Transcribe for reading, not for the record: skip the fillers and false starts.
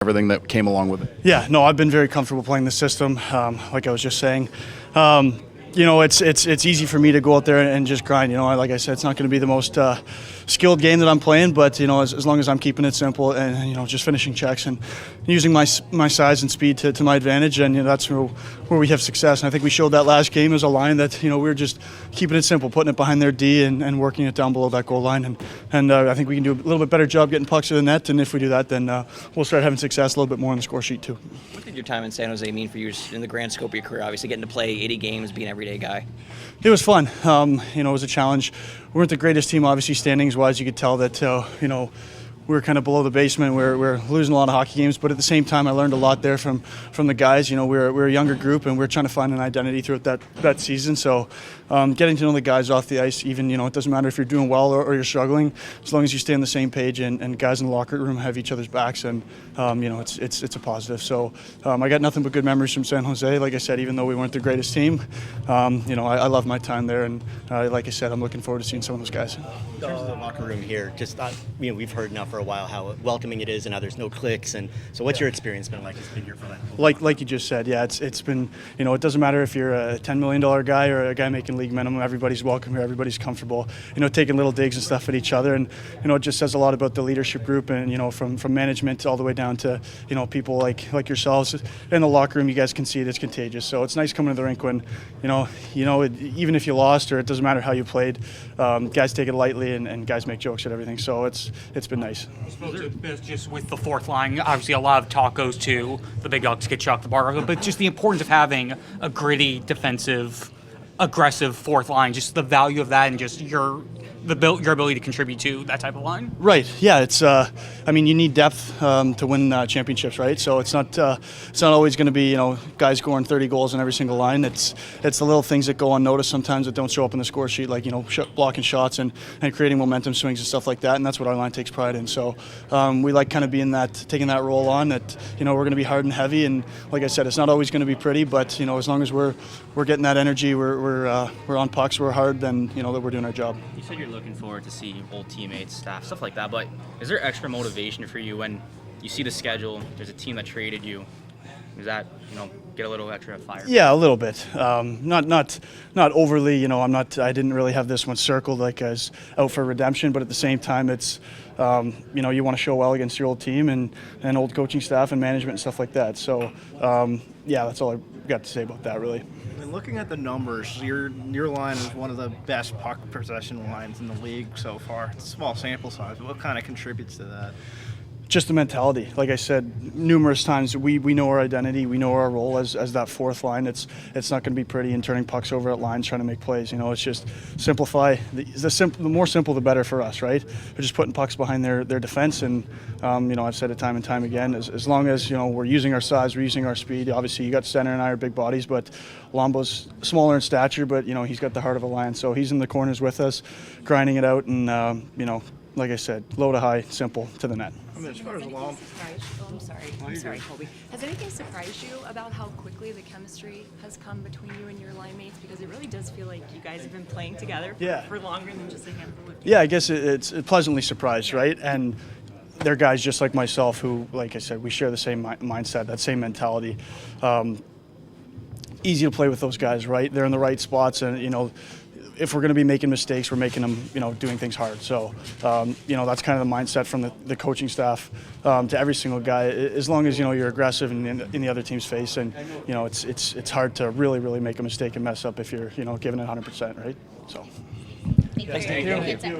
everything that came along with it. Yeah, no, I've been very comfortable playing the system. Like I was just saying, it's easy for me to go out there and just grind. Like I said, it's not going to be the most skilled game that I'm playing, but as long as I'm keeping it simple and just finishing checks and using my size and speed to my advantage, and that's where we have success. And I think we showed that last game as a line that we were just keeping it simple, putting it behind their D and working it down below that goal line. And I think we can do a little bit better job getting pucks to the net. And if we do that, then we'll start having success a little bit more on the score sheet too. What did your time in San Jose mean for you in the grand scope of your career? Obviously, getting to play 80 games, being an everyday guy. It was fun. It was a challenge. We weren't the greatest team, obviously, standings-wise. You could tell that, we were kind of below the basement. We're losing a lot of hockey games, but at the same time, I learned a lot there from the guys. We're a younger group, and we're trying to find an identity throughout that season. So getting to know the guys off the ice, even, it doesn't matter if you're doing well or you're struggling, as long as you stay on the same page and guys in the locker room have each other's backs, and, it's a positive. So I got nothing but good memories from San Jose. Like I said, even though we weren't the greatest team, I love my time there, and like I said, I'm looking forward to seeing some of those guys. In terms of the locker room here, just we've heard now for a while how welcoming it is and how there's no cliques, and so what's your experience been like? It's been here for that. Like you just said, yeah, it's been, it doesn't matter if you're a $10 million guy or a guy making league minimum. Everybody's welcome here. Everybody's comfortable, taking little digs and stuff at each other, and it just says a lot about the leadership group, and from management all the way down to people like yourselves in the locker room. You guys can see it's contagious. So it's nice coming to the rink when even if you lost, or it doesn't matter how you played, guys take it lightly and guys make jokes at everything. So it's been nice. Just with the fourth line, obviously a lot of talk goes to the big dogs get shocked the bar, but just the importance of having a gritty, defensive, aggressive fourth line, just the value of that, and just your ability to contribute to that type of line. Right. Yeah. It's. You need depth to win championships, right? So it's not always going to be guys scoring 30 goals in every single line. It's the little things that go unnoticed sometimes that don't show up in the score sheet, like blocking shots and creating momentum swings and stuff like that. And that's what our line takes pride in. So we like kind of taking that role on. That we're going to be hard and heavy. And like I said, it's not always going to be pretty, but as long as we're getting that energy, we're on pucks, we're hard, then that we're doing our job. You said you're looking forward to see old teammates, staff, stuff like that, but is there extra motivation for you when you see the schedule, there's a team that traded you? Does that, get a little extra fire? Yeah, a little bit. Not overly, I didn't really have this one circled like as out for redemption, but at the same time it's, you want to show well against your old team and old coaching staff and management and stuff like that. So, that's all I got to say about that, really. And looking at the numbers, your line is one of the best puck possession lines in the league so far. It's a small sample size, but what kind of contributes to that? Just the mentality. Like I said numerous times, we know our identity, we know our role as that fourth line. It's not going to be pretty and turning pucks over at lines trying to make plays. It's just simplify. The more simple, the better for us, right? We're just putting pucks behind their defense, and I've said it time and time again. As long as we're using our size, we're using our speed. Obviously, you got Center and I are big bodies, but Lombo's smaller in stature, but he's got the heart of a lion. So he's in the corners with us, grinding it out, and like I said, low to high, simple to the net. As far as long. I'm sorry, Colby. Has anything surprised you about how quickly the chemistry has come between you and your line mates? Because it really does feel like you guys have been playing together for longer than just a handful of games. Yeah, I guess it's pleasantly surprised, right? And they're guys just like myself who, like I said, we share the same mindset, that same mentality. Easy to play with those guys, right? They're in the right spots, and if we're going to be making mistakes, we're making them, doing things hard. So, that's kind of the mindset from the coaching staff to every single guy. As long as you're aggressive in the other team's face, and it's hard to really make a mistake and mess up if you're giving it 100%, right? So. Thank you.